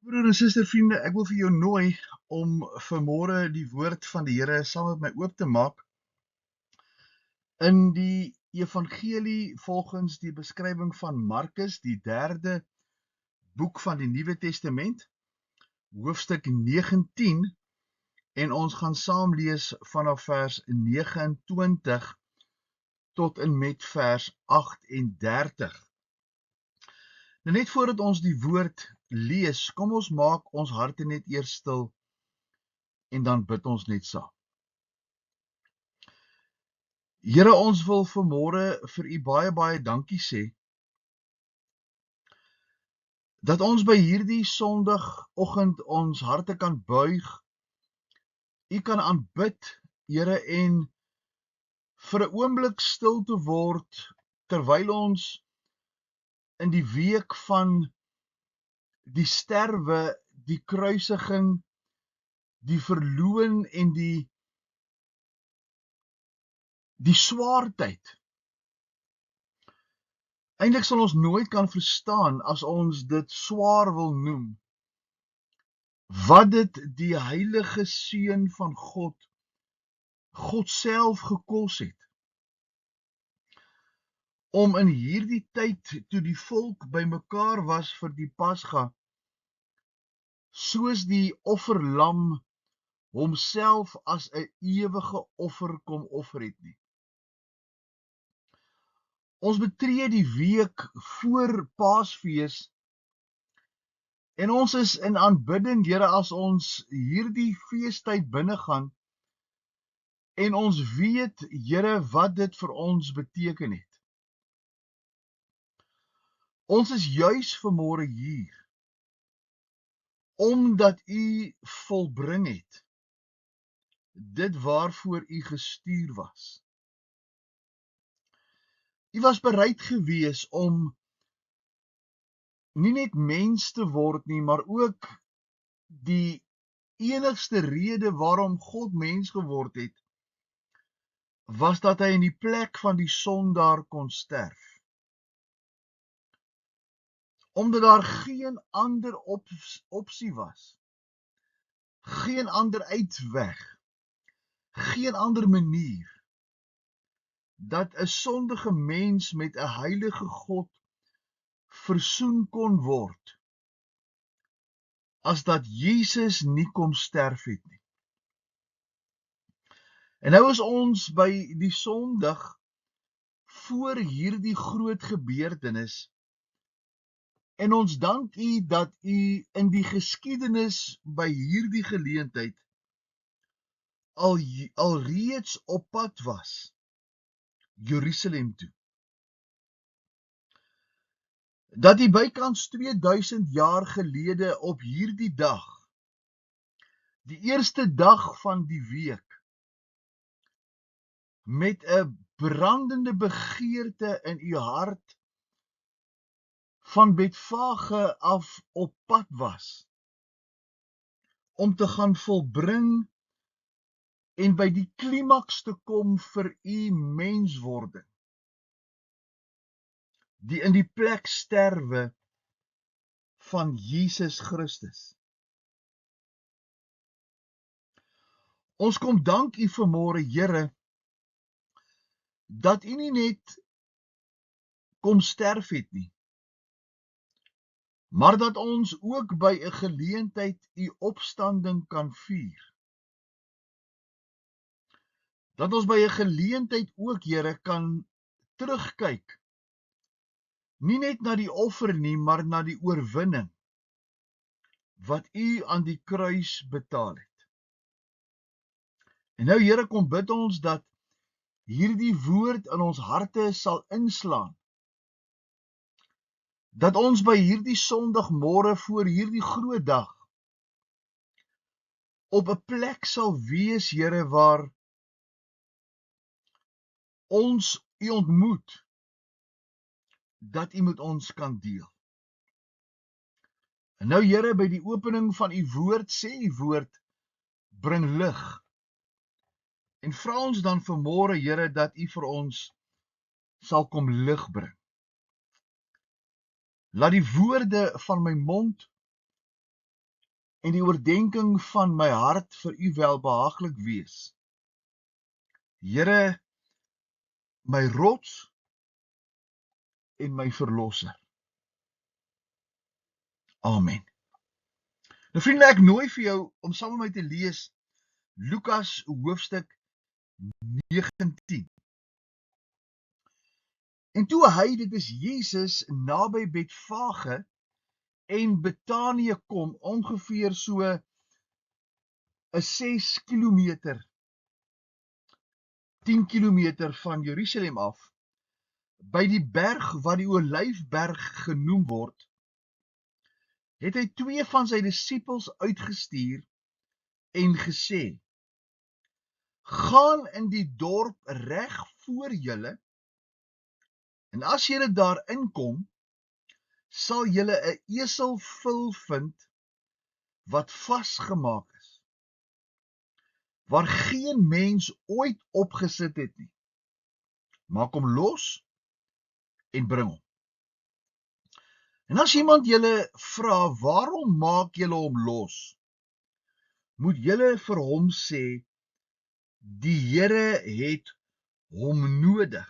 Broer en suster vriende, ek wil vir jou nooi om vanmôre die woord van die Here saam met my oop te maak in die evangelie volgens die beskrywing van Markus, die 3de boek van die Nuwe Testament, hoofstuk 19, en ons gaan saam lees vanaf vers 29 tot en met vers 38. Nou net voordat ons die woord lees, kom ons maak ons harte net eers stil en dan bid ons net saam. Here, ons wil vanmôre vir u baie dankie sê dat ons by hierdie Sondagoggend ons harte kan buig, u kan aanbid, Here, en vir 'n oomblik stil te word terwyl ons in die week van die sterwe, die kruisiging, die verloon en die swaartyd. Eintlik sal ons nooit kan verstaan as ons dit swaar wil noem, wat dit die heilige Seun van God self gekos het, om in hierdie tyd toe die volk bymekaar was vir die Pasga, soos die offerlam homself as 'n ewige offer kom offer het nie. Ons betree die week voor Paasfees en ons is in aanbidding, Here, as ons hierdie feestyd binnegaan en ons weet, Here, wat dit vir ons beteken het. Ons is juis vanmôre hier omdat u volbring het dit waarvoor u gestuur was. U was bereid gewees om nie net mens te word nie, maar ook die enigste rede waarom God mens geword het, was dat hy in die plek van die sondaar kon sterf. Omdat daar geen ander opsie was, geen ander uitweg, geen ander manier, dat 'n sondige mens met 'n heilige God versoen kon word, as dat Jesus nie kom sterf het nie. En nou is ons by die Sondag voor hierdie groot gebeurtenis, en ons dank u dat u in die geskiedenis by hierdie geleentheid alreeds op pad was Jerusalem toe. Dat u bykans 2000 jaar gelede op hierdie dag, die eerste dag van die week, met 'n brandende begeerte in u hart van Betfage af op pad was, om te gaan volbring en by die klimaks te kom vir u menswording, die in die plek sterwe van Jesus Christus. Ons kom dank u vanmôre, Here, dat u nie net kom sterf het nie, maar dat ons ook by 'n geleentheid u opstanding kan vier. Dat ons by 'n geleentheid ook, Here, kan terugkyk, nie net na die offer nie, maar na die oorwinning wat u aan die kruis betaal het. En nou, Here, kom bid ons dat hierdie woord in ons harte sal inslaan, dat ons by hierdie Sondagmôre voor hierdie groot dag op 'n plek sal wees, Here, waar ons u ontmoet, dat u met ons kan deel. En nou, Here, by die opening van u woord, sê u woord, bring lig. En vra ons dan vanmôre, Here, dat u vir ons sal kom lig bring. Laat die woorde van my mond en die oordenking van my hart vir u welbehaaglik wees. Here, my rots en my verlosser. Amen. Nou vriende, ek nooi vir jou om saam met my te lees Lukas hoofstuk 19. En toe hy, dit is Jesus, naby Betfage en Betanië kom, ongeveer so 'n 6 kilometer, 10 kilometer van Jerusalem af, by die berg wat die Olyfberg genoem word, het hy 2 van sy disippels uitgestuur en gesê: gaan in die dorp reg voor julle, en as julle daar inkom, sal julle 'n eselvul vind wat vasgemaak is, waar geen mens ooit opgesit het nie. Maak hom los en bring hom. En as iemand julle vra, waarom maak julle hom los? Moet julle vir hom sê, die Here het hom nodig.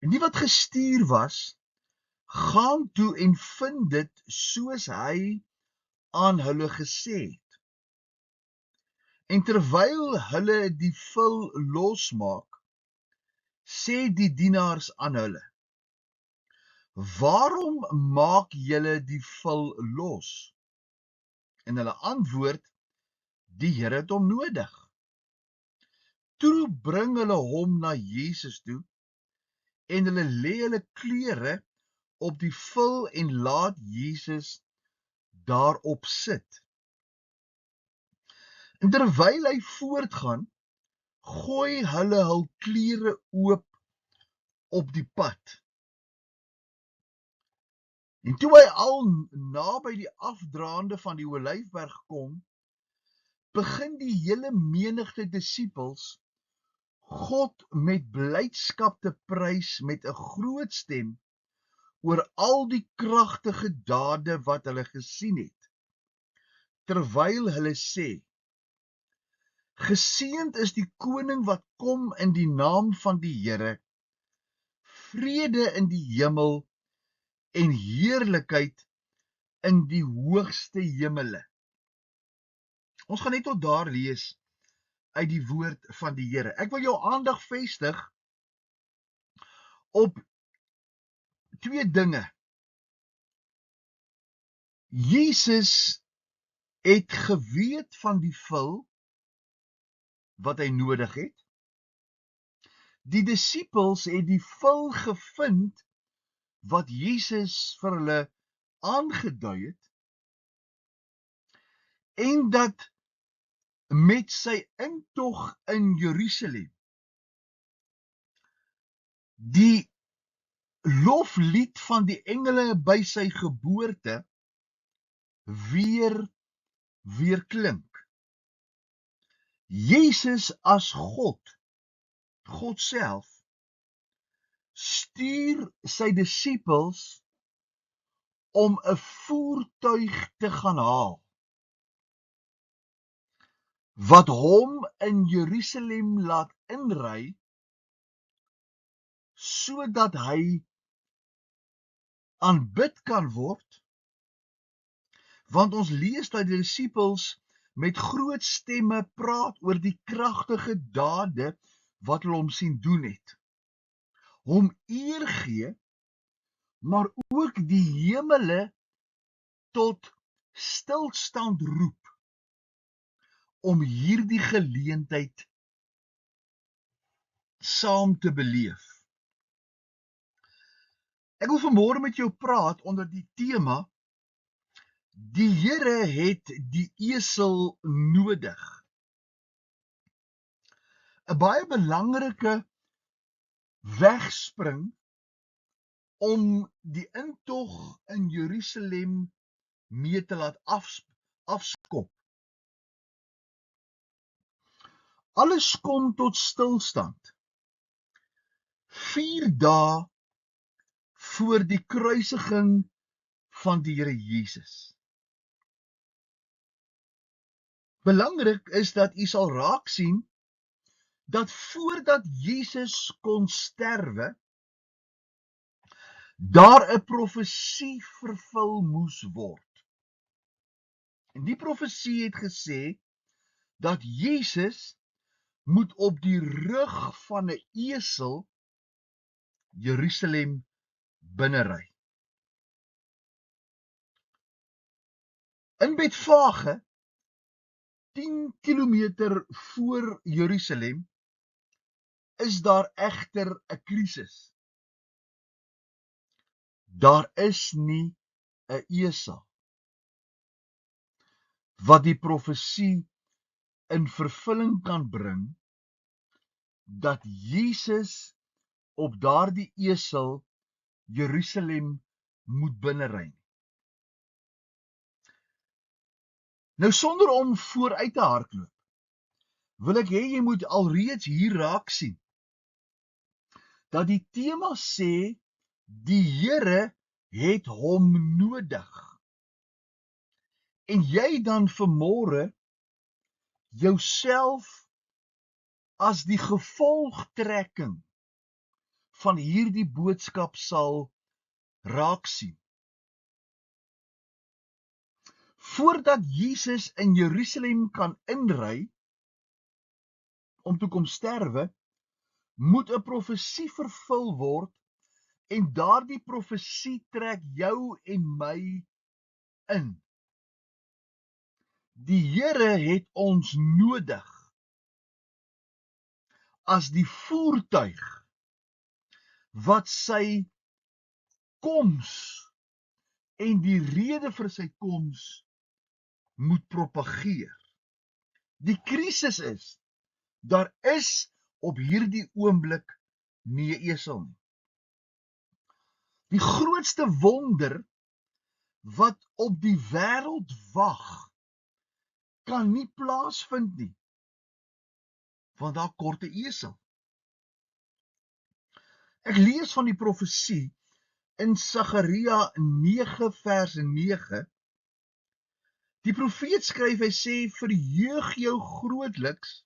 En die wat gestuur was, gaan toe en vind dit soos hy aan hulle gesê het. En terwyl hulle die vul losmaak, sê die dienaars aan hulle: waarom maak julle die vul los? En hulle antwoord: die Here het hom nodig. Toe bring hulle hom na Jesus toe, en hulle lê hulle klere op die vul en laat Jesus daarop sit. En terwyl hy voortgaan, gooi hulle hul klere oop op die pad. En toe hy al naby die afdraande van die Olyfberg kom, begin die hele menigte disippels God met blydskap te prys met 'n groot stem oor al die kragtige dade wat hulle gesien het, terwyl hulle sê: geseënd is die koning wat kom in die naam van die Here, vrede in die hemel en heerlikheid in die hoogste hemele. Ons gaan net tot daar lees uit die woord van die Here. Ek wil jou aandag vestig op 2 dinge. Jesus het geweet van die vul wat hy nodig het. Die disippels het die vul gevind wat Jesus vir hulle aangedui het, en dat met sy intog in Jerusalem die loflied van die engele by sy geboorte weer klink. Jesus as God self, stuur sy disippels om 'n voertuig te gaan haal wat hom in Jerusalem laat inry, sodat hy aanbid kan word, want ons lees dat die disippels met groot stemme praat oor die kragtige dade wat hulle hom sien doen het. Hom eer gee, maar ook die hemele tot stilstand roep om hierdie geleentheid saam te beleef. Ek wil vanmôre met jou praat onder die tema: die Here het die esel nodig. 'n baie belangrike wegspring om die intog in Jerusalem mee te laat afskop. Alles kom tot stilstand 4 dae voor die kruisiging van die Here Jesus. Belangrik is dat u sal raak sien dat voordat Jesus kon sterwe, daar 'n profesie vervul moes word. En die profesie het gesê dat Jesus moet op die rug van 'n esel Jerusalem binnery. In Betfage, 10 kilometer voor Jerusalem, is daar egter 'n krisis. Daar is nie 'n esel wat die profesie in vervulling kan bring dat Jesus op daardie esel Jerusalem moet binnery. Nou sonder om vooruit te hardloop, wil ek hê jy moet alreeds hier raak sien dat die tema sê die Here het hom nodig. En jy dan vanmôre jouself as die gevolgtrekking van hierdie boodskap sal raak sien. Voordat Jesus in Jerusalem kan inry om te kom sterwe, moet 'n profesie vervul word en daardie profesie trek jou en my in. Die Here het ons nodig as die voertuig wat sy koms en die rede vir sy koms moet propageer. Die krisis is, daar is op hierdie oomblik nie 'n esel nie. Die grootste wonder wat op die wêreld wag, kan nie plaasvind nie, want daar kort 'n esel. Ek lees van die profesie in Sagaria 9 vers 9. Die profeet skryf, hy sê, verheug jou grootliks,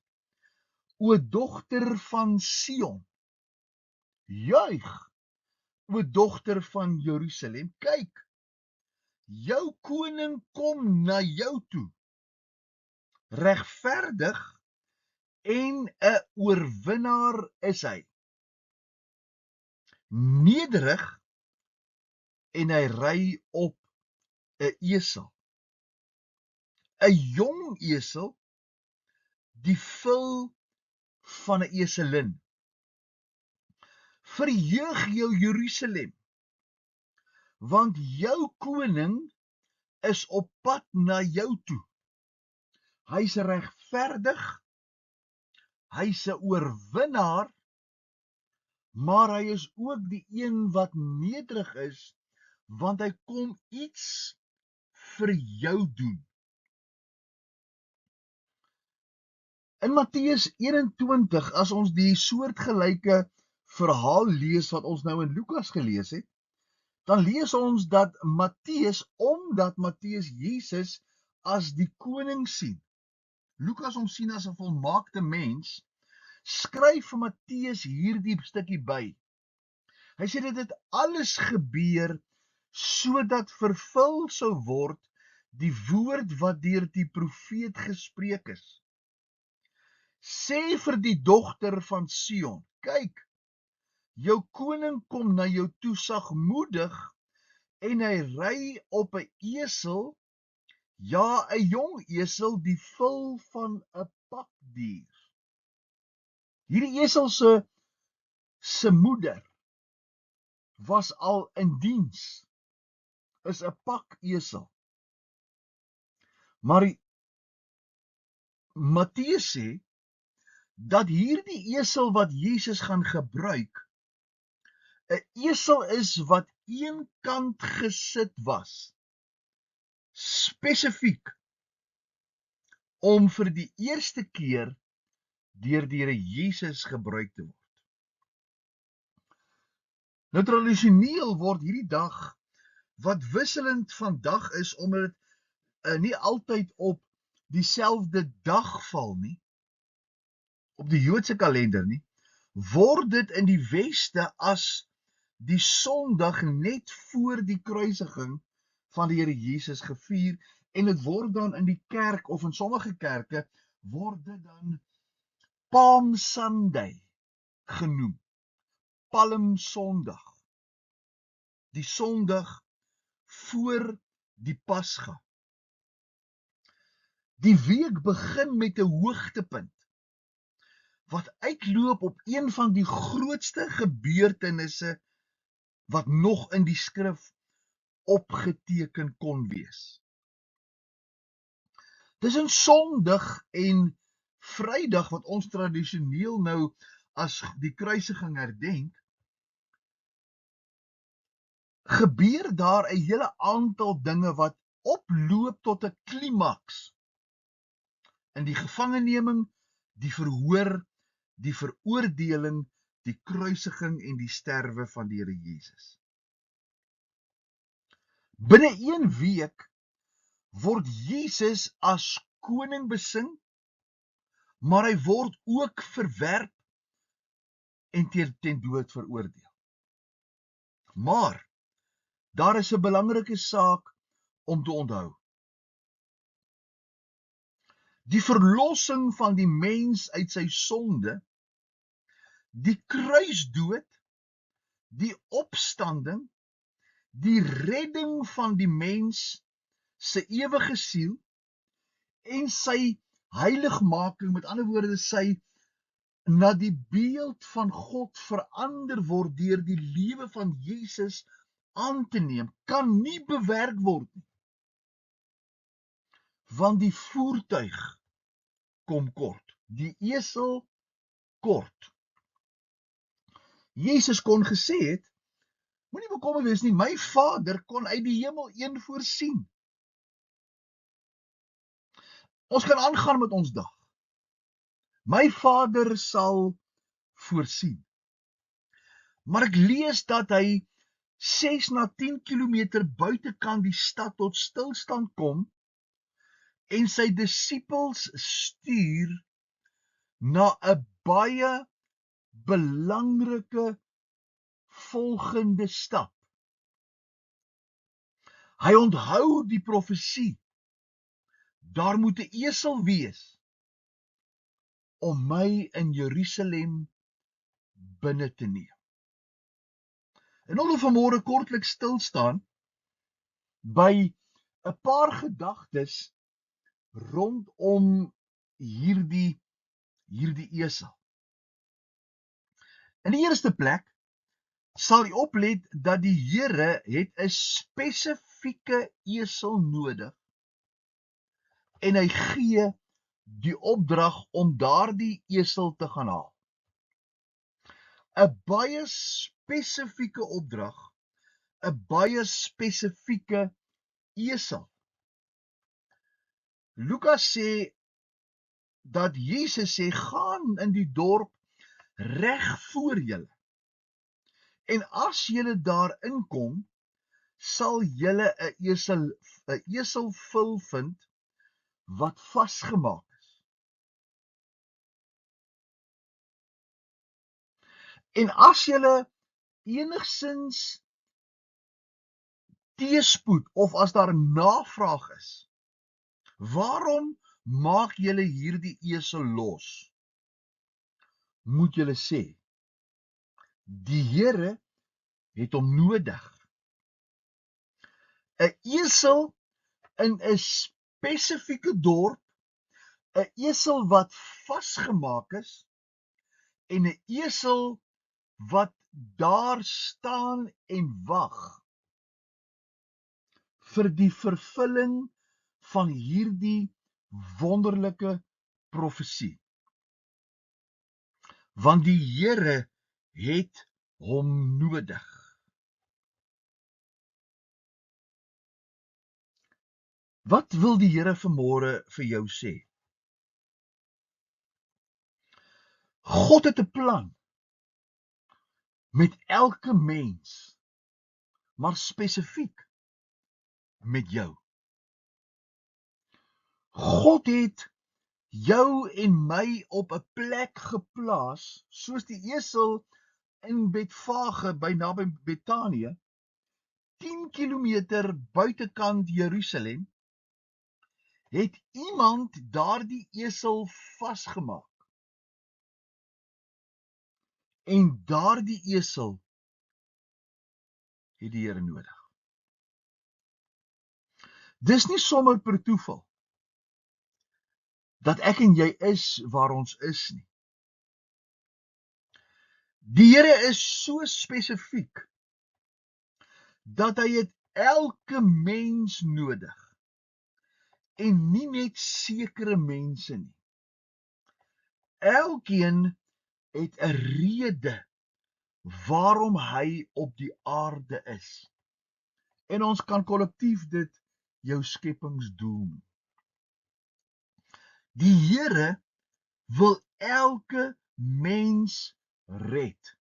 o dogter van Sion. Juig, o dogter van Jerusalem. Kyk, jou koning kom na jou toe, regverdig en 'n oorwinnaar is hy. Nederig en hy ry op 'n esel. 'n Jong esel, die vul van 'n eselin. Verheug jou Jerusalem, want jou koning is op pad na jou toe. Hy's regverdig, hy's 'n oorwinnaar, maar hy is ook die een wat nederig is, want hy kom iets vir jou doen. In Matteus 21, as ons die soortgelyke verhaal lees wat ons nou in Lukas gelees het, dan lees ons dat omdat Matteus Jesus as die koning sien, Lukas hom sien as 'n volmaakte mens, skryf vir Matteus hierdie stukkie by. Hy sê dit het alles gebeur sodat vervul sou word die woord wat deur die profeet gespreek is. Sê vir die dogter van Sion, kyk, jou koning kom na jou toe sagmoedig en hy ry op 'n esel, ja, 'n jong esel, die vul van 'n pakdier. Hierdie esel se moeder was al in diens, is 'n pakesel. Maar Matteus sê dat hierdie esel wat Jesus gaan gebruik, 'n esel is wat eenkant gesit was, spesifiek om vir die eerste keer deur die Here Jesus gebruik te word. Nou tradisioneel word hierdie dag, wat wisselend van dag is, omdat dit nie altyd op dieselfde dag val nie, op die Joodse kalender nie, word dit in die Weste as die Sondag net voor die kruisiging van die Here Jesus gevier, en dit word dan in die kerk, of in sommige kerke, word dit dan Palm Sunday genoem, Palm Sondag, die Sondag voor die Pasga. Die week begin met 'n hoogtepunt, wat uitloop op een van die grootste gebeurtenisse wat nog in die skrif opgeteken kon wees. Tussen Sondag en Vrydag, wat ons tradisioneel nou as die kruisiging herdenk, gebeur daar 'n hele aantal dinge wat oploop tot 'n klimaks in die gevangeneming, die verhoor, die veroordeling, die kruisiging en die sterwe van die Here Jesus. Binne 1 week word Jesus as koning besing, maar hy word ook verwerp en ten dood veroordeel. Maar daar is 'n belangrike saak om te onthou. Die verlossing van die mens uit sy sonde, die kruisdood, die opstanding, die redding van die mens se ewige siel en sy heiligmaking, met ander woorde sy na die beeld van God verander word deur die lewe van Jesus aan te neem, kan nie bewerk word nie. Want die voertuig kom kort, die esel kort. Jesus kon gesê het, moenie bekommerd wees nie, my Vader kon uit die hemel een voorsien. Ons kan aangaan met ons dag. My Vader sal voorsien. Maar ek lees dat hy 6 na 10 kilometer buitekant die stad tot stilstand kom en sy disippels stuur na 'n baie belangrike volgende stap. Hy onthou die profesie. Daar moet 'n esel wees om my in Jerusalem binne te neem. En ons wil vanmôre kortliks stil staan by 'n paar gedagtes rondom hierdie esel. In die eerste plek sal jy oplet dat die Here het 'n spesifieke esel nodig en hy gee die opdrag om daardie esel te gaan haal. 'n baie spesifieke opdrag, 'n baie spesifieke esel. Lukas sê dat Jesus sê, gaan in die dorp reg voor julle. En as julle daar inkom, sal julle 'n eselvul vind wat vasgemaak is. En as julle enigsins teespoed of as daar navraag is, waarom maak julle hierdie esel los? Moet julle sê, die Here het hom nodig. 'n Esel in 'n spesifieke dorp, 'n esel wat vasgemaak is en 'n esel wat daar staan en wag vir die vervulling van hierdie wonderlike profesie. Want die Here het hom nodig. Wat wil die Here vanmôre vir jou sê? God het 'n plan met elke mens, maar spesifiek met jou. God het jou en my op 'n plek geplaas, soos die esel in Betfage by naby Betanië, 10 kilometer buitekant Jerusalem, het iemand daardie esel vasgemaak. En daardie esel het die Here nodig. Dis nie sommer per toeval dat ek en jy is waar ons is nie. Die Here is so spesifiek dat hy het elke mens nodig en nie net sekere mense nie. Elkeen het 'n rede waarom hy op die aarde is. En ons kan kollektief dit jou skepingsdoel noem. Die Here wil elke mens red.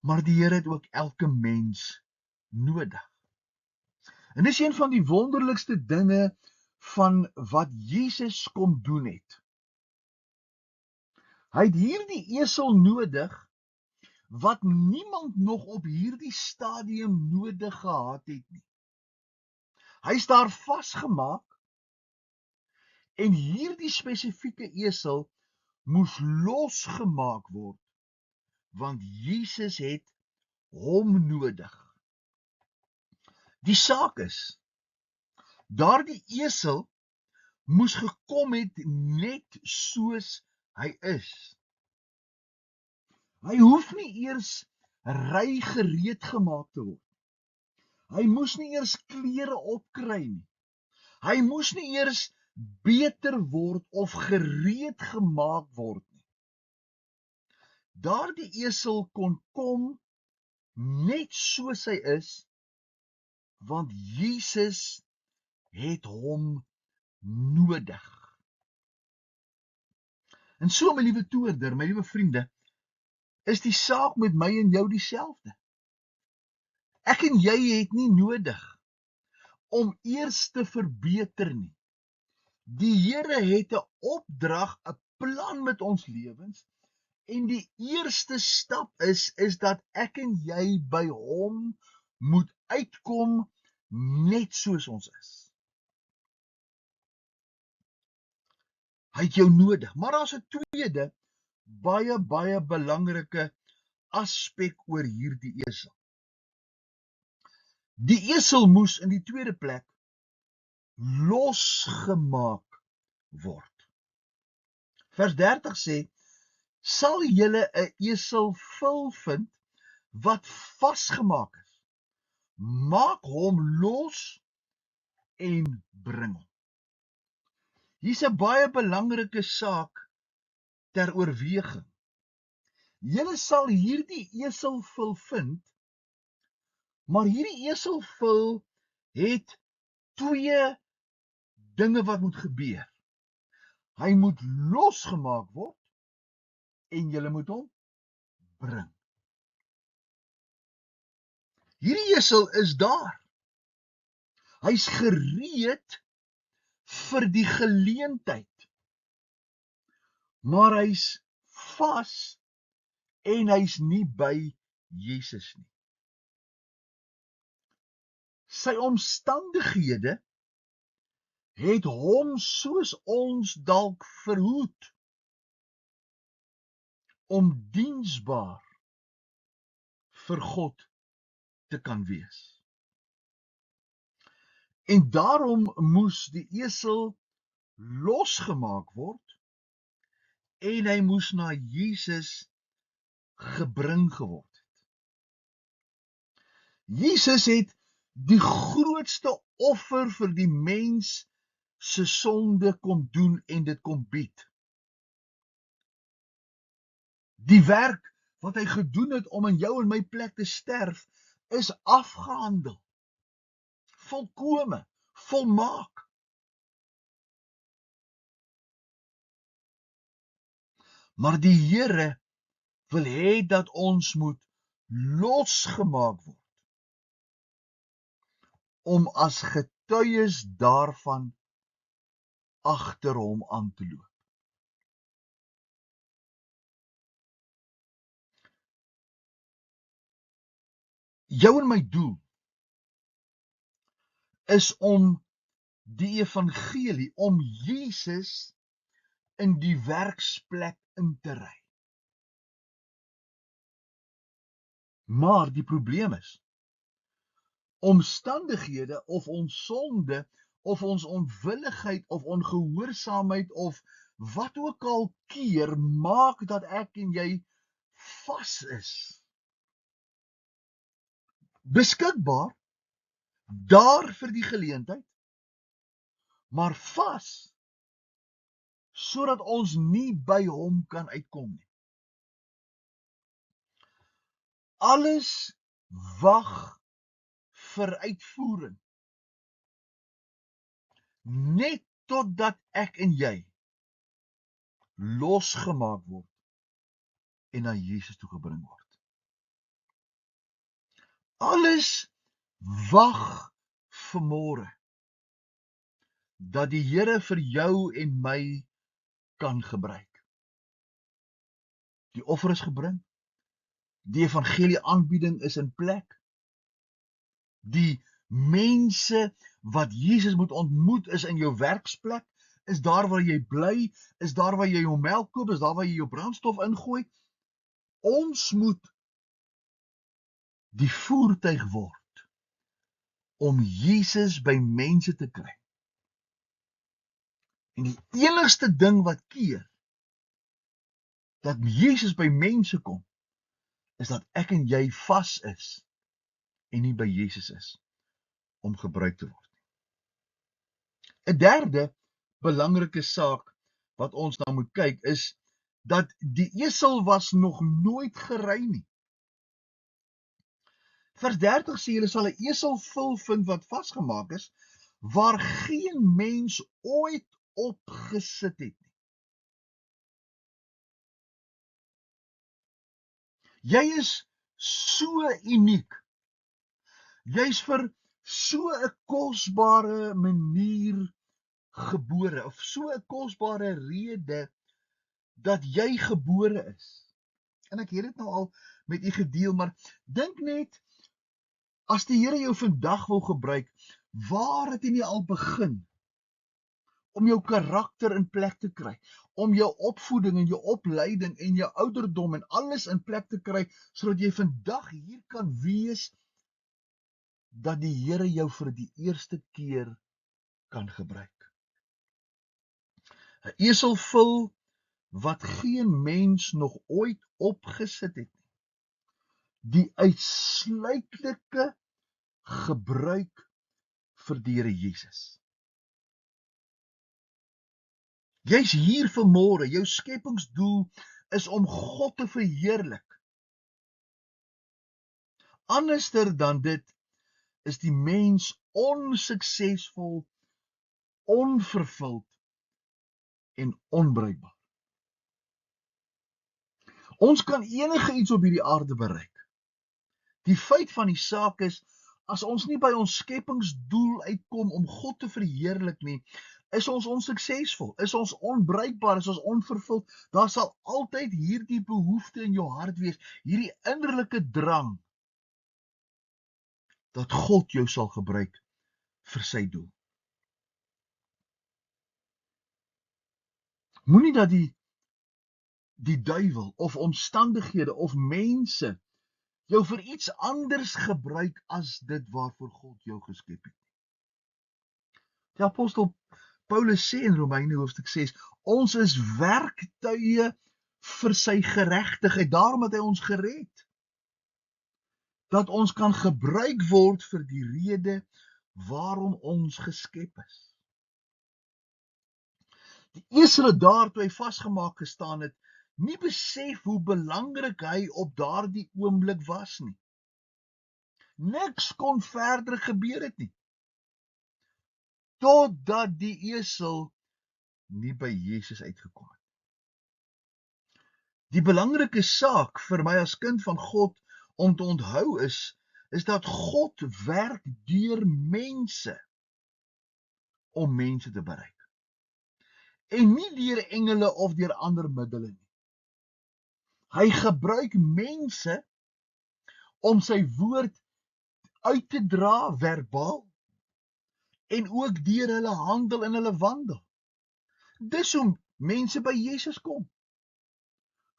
Maar die Here het ook elke mens nodig. En dis een van die wonderlikste dinge van wat Jesus kom doen het. Hy het hierdie esel nodig wat niemand nog op hierdie stadium nodig gehad het nie. Hy is daar vasgemaak en hierdie spesifieke esel moes losgemaak word, want Jesus het hom nodig. Die saak is, daardie esel moes gekom het net soos hy is. Hy hoef nie eers ry gereed gemaak te word. Hy moes nie eers klere opkry nie. Hy moes nie eers beter word of gereed gemaak word nie. Daardie esel kon kom net soos hy is, want Jesus het hom nodig. En so, my liewe toerder, my liewe vriende, is die saak met my en jou dieselfde. Ek en jy het nie nodig om eers te verbeter nie. Die Here het 'n opdrag, 'n plan met ons lewens, en die eerste stap is dat ek en jy by hom moet uitkom net soos ons is. Hy het jou nodig, maar daar's 'n tweede baie belangrike aspek oor hierdie esel. Die esel moes in die tweede plek losgemaak word. Vers 30 sê, sal julle 'n esel vul vind wat vasgemaak is, maak hom los en bring hom. Hier's 'n baie belangrike saak ter oorweging. Julle sal hierdie eselvul vind, maar hierdie eselvul het twee dinge wat moet gebeur. Hy moet losgemaak word en julle moet hom bring. Hierdie esel is daar. Hy's gereed vir die geleentheid. Maar hy's vas en hy's nie by Jesus nie. Sy omstandighede het hom soos ons dalk verhoed om diensbaar vir God te kan wees. En daarom moes die esel losgemaak word en hy moes na Jesus gebring geword het. Jesus het die grootste offer vir die mens se sonde kom doen en dit kom bied. Die werk wat hy gedoen het om in jou en my plek te sterf, is afgehandel. Volkome, volmaak. Maar die Here wil hê dat ons moet losgemaak word om as getuies daarvan agter hom aan te loop. Jou en my doel is om die evangelie, om Jesus in die werksplek in te ry. Maar die probleem is, omstandighede of ons sonde of ons onwilligheid of ongehoorsaamheid of wat ook al keer maak dat ek en jy vas is. Beskikbaar, daar vir die geleentheid, maar vas, sodat ons nie by hom kan uitkom nie. Alles wag vir uitvoering. Net totdat ek en jy losgemaak word en na Jesus toe gebring word. Alles wag vir môre, dat die Here vir jou en my kan gebruik. Die offer is gebring, die evangelie aanbieding is in plek, die mense wat Jesus moet ontmoet is in jou werksplek, is daar waar jy bly, is daar waar jy jou melk koop, is daar waar jy jou brandstof ingooi. Ons moet die voertuig word om Jesus by mense te kry. En die enigste ding wat keer dat Jesus by mense kom, is dat ek en jy vas is en nie by Jesus is om gebruik te word. 'n Derde belangrike saak wat ons na moet kyk is dat die esel was nog nooit gery nie. Vers 30 sê julle sal 'n eselvul vind wat vasgemaak is, waar geen mens ooit op gesit het nie. Jy is so uniek. Jy's vir so 'n kosbare manier gebore, of so 'n kosbare rede dat jy gebore is. En ek het dit nou al met u gedeel, maar dink net, as die Here jou vandag wil gebruik, waar het hy nie al begin om jou karakter in plek te kry, om jou opvoeding en jou opleiding en jou ouderdom en alles in plek te kry, sodat jy vandag hier kan wees, dat die Here jou vir die eerste keer kan gebruik. 'n Eselvul wat geen mens nog ooit opgesit het nie. Die uitsluitlike gebruik vir die Here Jesus. Jy's hier vanmôre, jou skepingsdoel is om God te verheerlik. Anderster dan dit is die mens onsuksesvol, onvervuld en onbruikbaar. Ons kan enige iets op hierdie aarde bereik. Die feit van die saak is, as ons nie by ons skepingsdoel uitkom om God te verheerlik nie, is ons onsuksesvol, is ons onbruikbaar, is ons onvervuld. Daar sal altyd hierdie behoefte in jou hart wees, hierdie innerlike drang, dat God jou sal gebruik vir sy doel. Moenie dat die duiwel of omstandighede of mense jou vir iets anders gebruik as dit waarvoor God jou geskep het. Die apostel Paulus sê in Romeine hoofstuk 6, ons is werktuie vir sy geregtigheid, daarom het hy ons gered, dat ons kan gebruik word vir die rede waarom ons geskep is. Die esel het daar, toe hy vasgemaak gestaan het, nie besef hoe belangrik hy op daardie oomblik was nie. Niks kon verder gebeur het nie, totdat die esel nie by Jesus uitgekom het. Die belangrike saak vir my as kind van God om te onthou is is dat God werk deur mense om mense te bereik. En nie deur engele of deur ander middele nie. Hy gebruik mense om sy woord uit te dra verbaal en ook deur hulle handel en hulle wandel. Dis hoe mense by Jesus kom.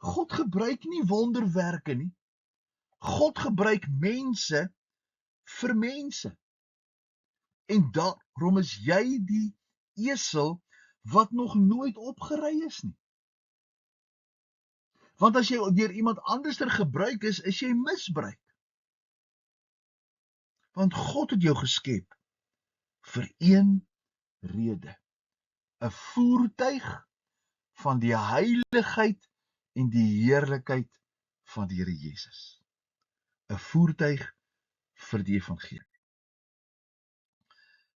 God gebruik nie wonderwerke nie. God gebruik mense vir mense. En daarom is jy die esel wat nog nooit opgery is nie. Want as jy deur iemand anderster gebruik is jy misbruik. Want God het jou geskep vir een rede. 'n Voertuig van die heiligheid en die heerlikheid van die Here Jesus. 'n Voertuig vir die evangelie.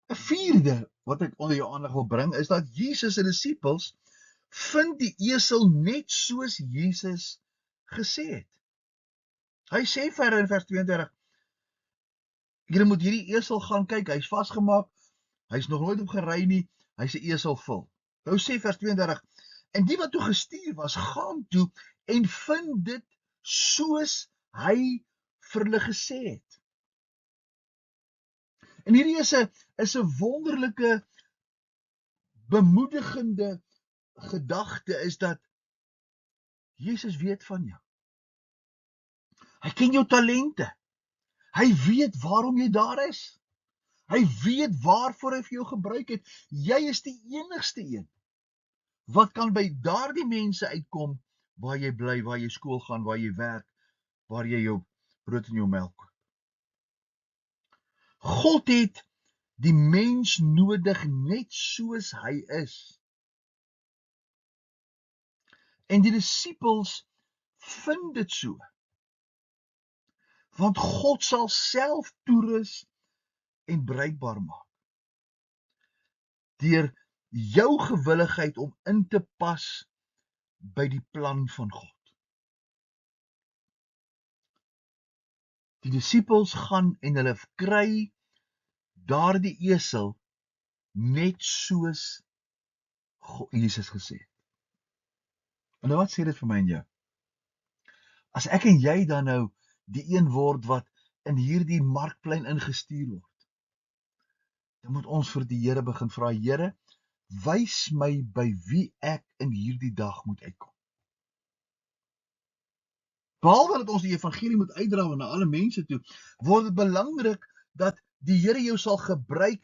'n Vierde wat ek onder jou aandag wil bring is dat Jesus se disippels vind die esel net soos Jesus gesê het. Hy sê verder in vers 22: Julle moet hierdie esel gaan kyk, hy's vasgemaak, hy's nog nooit op gery nie, hy's 'n esel vol. Nou sê vers 32: En die wat toe gestuur was, gaan toe en vind dit soos hy vir hulle gesê het. En hierdie is 'n wonderlike, bemoedigende gedagte is dat Jesus weet van jou. Hy ken jou talente. Hy weet waarom jy daar is. Hy weet waarvoor hy vir jou gebruik het. Jy is die enigste een wat kan by daardie mense uitkom waar jy bly, waar jy skool gaan, waar jy werk, waar jy jou brood en jou melk koop. God het die mens nodig net soos hy is. En die disippels vind dit so. Want God sal self toerus en bruikbaar maak. Deur jou gewilligheid om in te pas by die plan van God. Die disippels gaan en hulle kry daardie esel net soos Jesus gesê het. En nou wat sê dit vir my en jou? As ek en jy dan nou die een word wat in hierdie markplein ingestuur word, dan moet ons vir die Here begin vra, Here, wys my by wie ek in hierdie dag moet uitkom. Behalwe dat ons die evangelie moet uitdra na alle mense toe, word dit belangrik dat die Here jou sal gebruik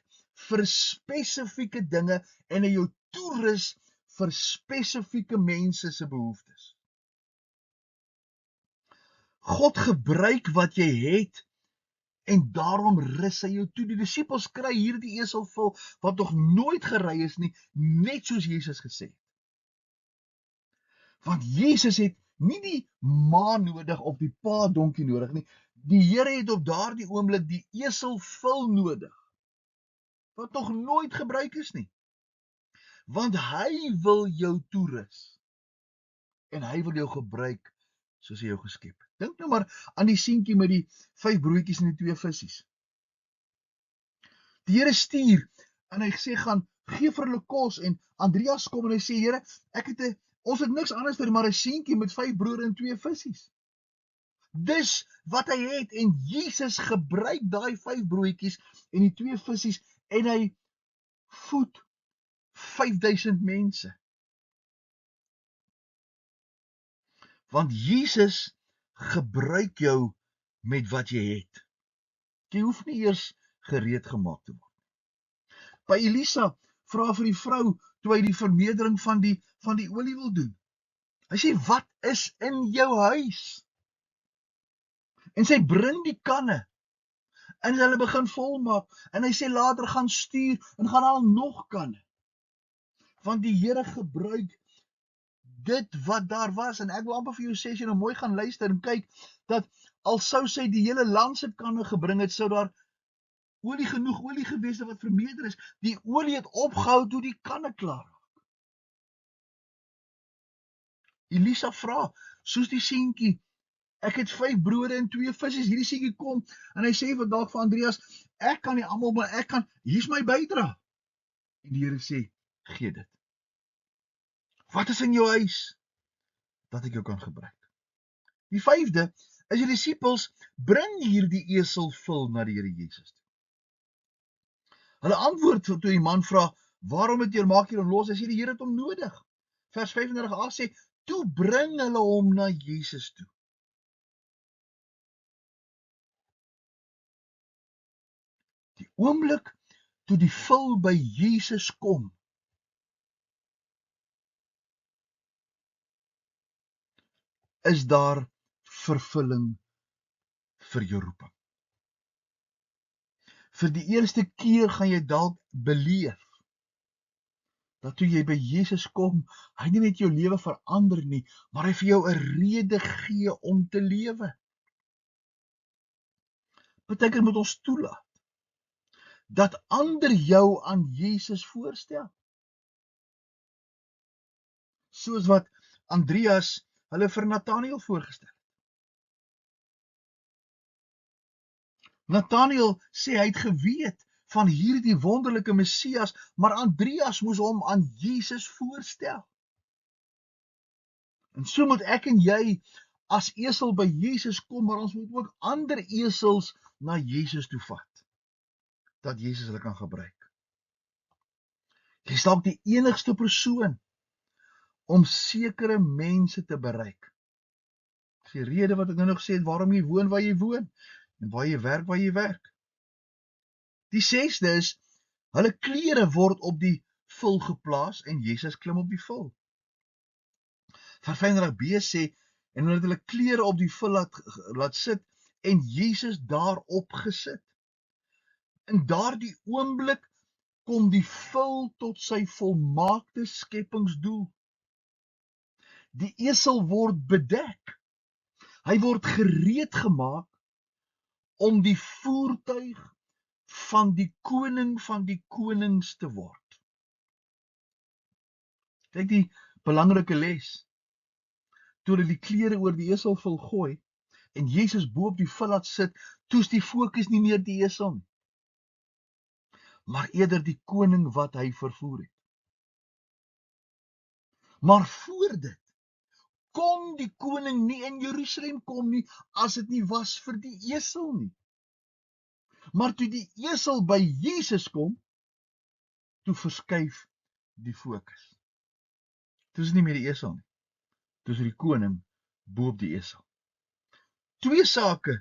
vir spesifieke dinge en hy jou toerus vir spesifieke mense se behoeftes. God gebruik wat jy het en daarom rus hy jou toe. Die disippels kry hierdie esel vol wat nog nooit gery is nie, net soos Jesus gesê het. Want Jesus het nie die ma nodig of die pa donkie nodig nie. Die Here het op daardie oomblik die esel vol nodig, wat nog nooit gebruik is nie. Want hy wil jou toerus. En hy wil jou gebruik soos hy jou geskep het. Dink nou maar aan die seentjie met die 5 broodjies en die 2 vissies. Die Here stuur en hy sê gaan gee vir hulle kos en Andreas kom en hy sê Here, ons het niks anders vir maar 'n seentjie met 5 brode en 2 vissies. Dis wat hy het en Jesus gebruik daai 5 broodjies en die 2 vissies en hy voed 5000 mense. Want Jesus gebruik jou met wat jy het. Jy hoef nie eers gereed gemaak te word. By Elisa vra vir die vrou toe hy die vermeerdering van die olie wil doen. Hy sê, wat is in jou huis? En sy bring die kanne en hulle begin volmaak en hy sê later gaan stuur en gaan haal nog kanne. Want die Here gebruik dit wat daar was en ek wil amper vir jou sê as jy nou mooi gaan luister en kyk dat al sou sy die hele land se kanne gebring het, sou daar genoeg olie gewees het wat vermeerder is. Die olie het opgehou toe die kanne klaar raak. Elisa vra, soos die seentjie, Ek het 5 brode en 2 visse. Hierdie seentjie kom en hy sê vandag vir Andreas, ek kan nie almal, maar ek kan, hier's my bydrae. En die Here sê, gee dit. Wat is in jou huis dat ek jou kan gebruik? Die 5de is die disippels bring hierdie esel vul na die Here Jesus toe. Hulle antwoord toe die man vra, waarom het jy maak hier hom los? Hy sê die Here het hom nodig. Vers 35a sê, toe bring hulle hom na Jesus toe. Die oomblik toe die vul by Jesus kom, is daar vervulling vir jou roeping. Vir die eerste keer gaan jy dalk beleef dat toe jy by Jesus kom, hy nie net jou lewe verander nie, maar hy vir jou 'n rede gee om te lewe. Partykeer moet ons toelaat dat ander jou aan Jesus voorstel. Soos wat Andreas hulle vir Nathanael voorgestel het. Nathanael sê hy het geweet van hierdie wonderlike Messias, maar Andreas moes hom aan Jesus voorstel. En so moet ek en jy as esel by Jesus kom, maar ons moet ook ander esels na Jesus toe vat, dat Jesus hulle kan gebruik. Jy is dalk die enigste persoon om sekere mense te bereik. Dis die rede wat ek nou nog sê het, waarom jy woon waar jy woon, en waar jy werk. Die 6de is, hulle klere word op die vul geplaas en Jesus klim op die vul. Vers 35b sê, en hulle het hulle klere op die vul laat sit en Jesus daarop gesit. In daardie oomblik kom die vul tot sy volmaakte skepingsdoel. Die esel word bedek. Hy word gereed gemaak om die voertuig van die koning van die konings te word. Kyk die belangrike les. Toe hulle die klere oor die esel wil gooi en Jesus bo op die vul laat sit, toe is die fokus nie meer die esel nie, maar eerder die koning wat hy vervoer het. Maar voor dit kon die koning nie in Jerusalem kom nie, as dit nie was vir die esel nie. Maar toe die esel by Jesus kom, toe verskuif die fokus. Toe is nie meer die esel nie. Toe is die koning bo op die esel. 2 sake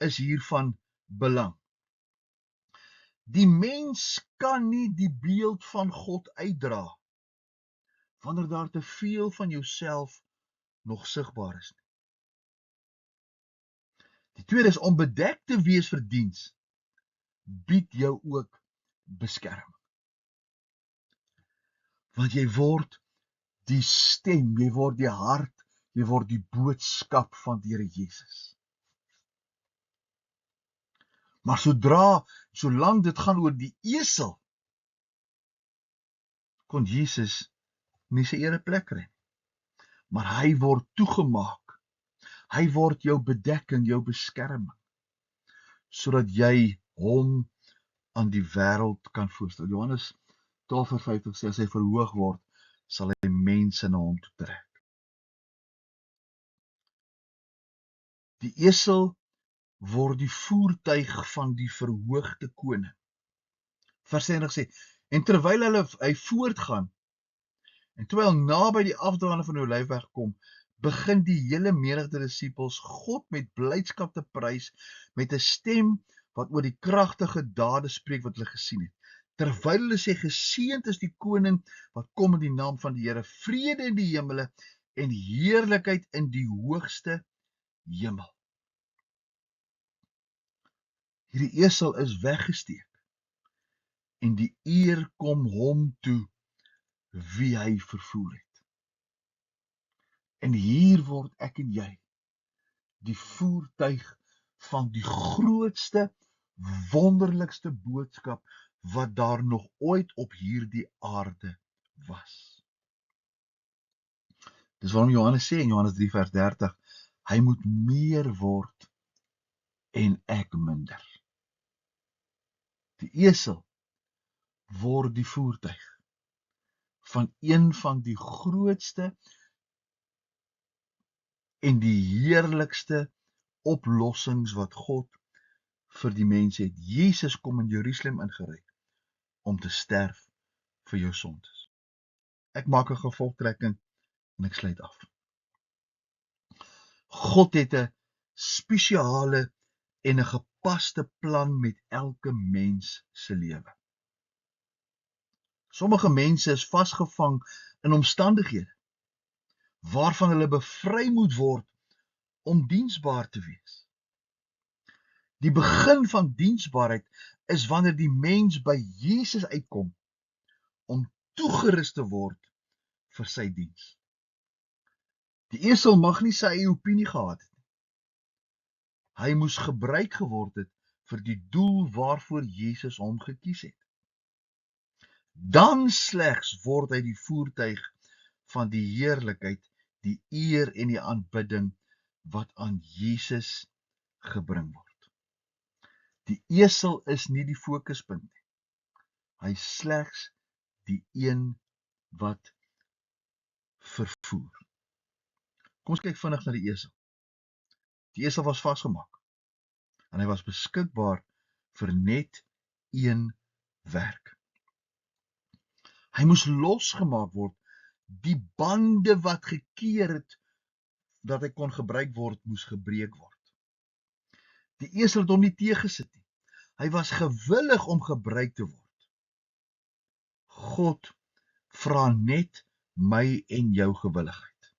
is hiervan belang. Die mens kan nie die beeld van God uitdra wanneer daar te veel van jouself nog sigbaar is nie. Die tweede is om bedek te wees vir diens, bied jou ook beskerming. Want jy word die stem, jy word die hart, jy word die boodskap van die Here Jesus. Maar solank dit gaan oor die esel, kon Jesus nie sy ereplek kry. Maar hy word toegemaak. Hy word jou bedekking, jou beskerming, sodat jy hom aan die wêreld kan voorstel. Johannes 12:50 sê, as hy verhoog word, sal hy mense na hom toe trek. Die esel word die voertuig van die verhoogde koning. Vers 30 sê, en terwyl hy voortgaan, en terwyl naby die afdraande van die Olyfberg kom, begin die hele menigte disippels God met blydskap te prys, met 'n stem wat oor die kragtige dade spreek wat hulle gesien het. Terwyl hulle sê, geseënd is die koning wat kom in die naam van die Here, vrede in die hemele en heerlikheid in die hoogste hemel. Hierdie esel is weggesteek en die eer kom hom toe wie hy vervoer het. En hier word ek en jy die voertuig van die grootste, wonderlikste boodskap wat daar nog ooit op hierdie aarde was. Dis waarom Johannes sê in Johannes 3 vers 30, Hy moet meer word en ek minder. Die esel word die voertuig van een van die grootste en die heerlikste oplossings wat God vir die mens het. Jesus kom in Jerusalem ingery om te sterf vir jou sondes. Ek maak 'n gevolgtrekking en ek sluit af. God het 'n spesiale en 'n gepaste plan met elke mens se lewe. Sommige mense is vasgevang in omstandighede waarvan hulle bevry moet word om diensbaar te wees. Die begin van diensbaarheid is wanneer die mens by Jesus uitkom om toegerus te word vir sy diens. Die esel mag nie sy eie opinie gehad het nie. Hy moes gebruik geword het vir die doel waarvoor Jesus hom gekies het. Dan slegs word hy die voertuig van die heerlikheid, die eer en die aanbidding wat aan Jesus gebring word. Die esel is nie die fokuspunt nie. Hy is slegs die een wat vervoer. Kom ons kyk vinnig na die esel. Die esel was vasgemaak en hy was beskikbaar vir net een werk. Hy moes losgemaak word. Die bande wat gekeer het dat hy kon gebruik word, moes gebreek word. Die esel het hom nie teëgesit nie. Hy was gewillig om gebruik te word. God vra net my en jou gewilligheid.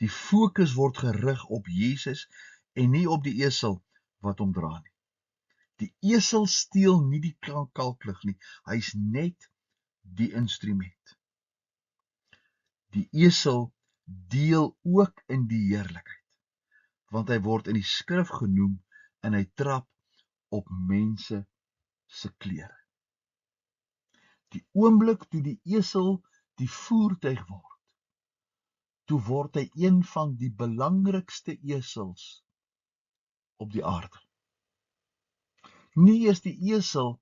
Die fokus word gerig op Jesus en nie op die esel wat hom dra nie. Die esel steel nie die kalklig nie. Hy is net die instrument. Die esel deel ook in die heerlikheid, want hy word in die skrif genoem en hy trap op mense se klere. Die oomblik toe die esel die voertuig word, toe word hy een van die belangrikste esels op die aarde. Nie eers die esel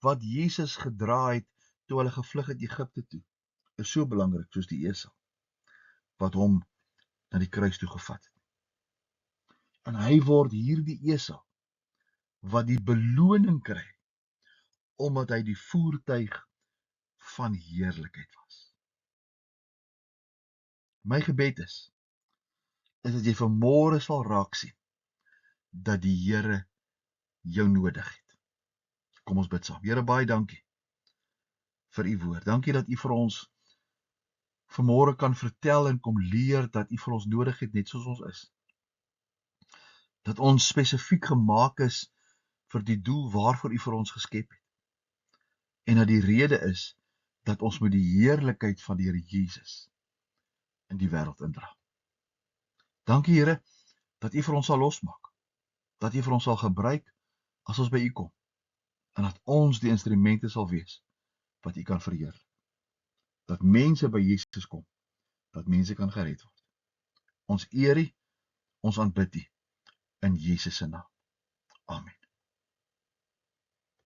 wat Jesus gedra het toe hulle gevlug het Egipte toe, is so belangrik soos die esel wat hom na die kruis toe gevat het. En hy word hierdie esel wat die beloning kry omdat hy die voertuig van heerlikheid was. My gebed is dat jy vanmôre sal raak sien dat die Here jou nodig het. Kom ons bid saam. Here, baie dankie vir u woord. Dankie dat u vir ons vanmôre kan vertel en kom leer dat u vir ons nodig het net soos ons is. Dat ons spesifiek gemaak is vir die doel waarvoor u vir ons geskep het. En dat die rede is dat ons met die heerlikheid van die Here Jesus in die wêreld indra. Dankie Here dat u vir ons sal losmaak. Dat u vir ons sal gebruik as ons by u kom. En dat ons die instrumente sal wees wat u kan verheerlik. Dat mense by Jesus kom. Dat mense kan gered word. Ons eer u, ons aanbid u in Jesus se naam. Amen.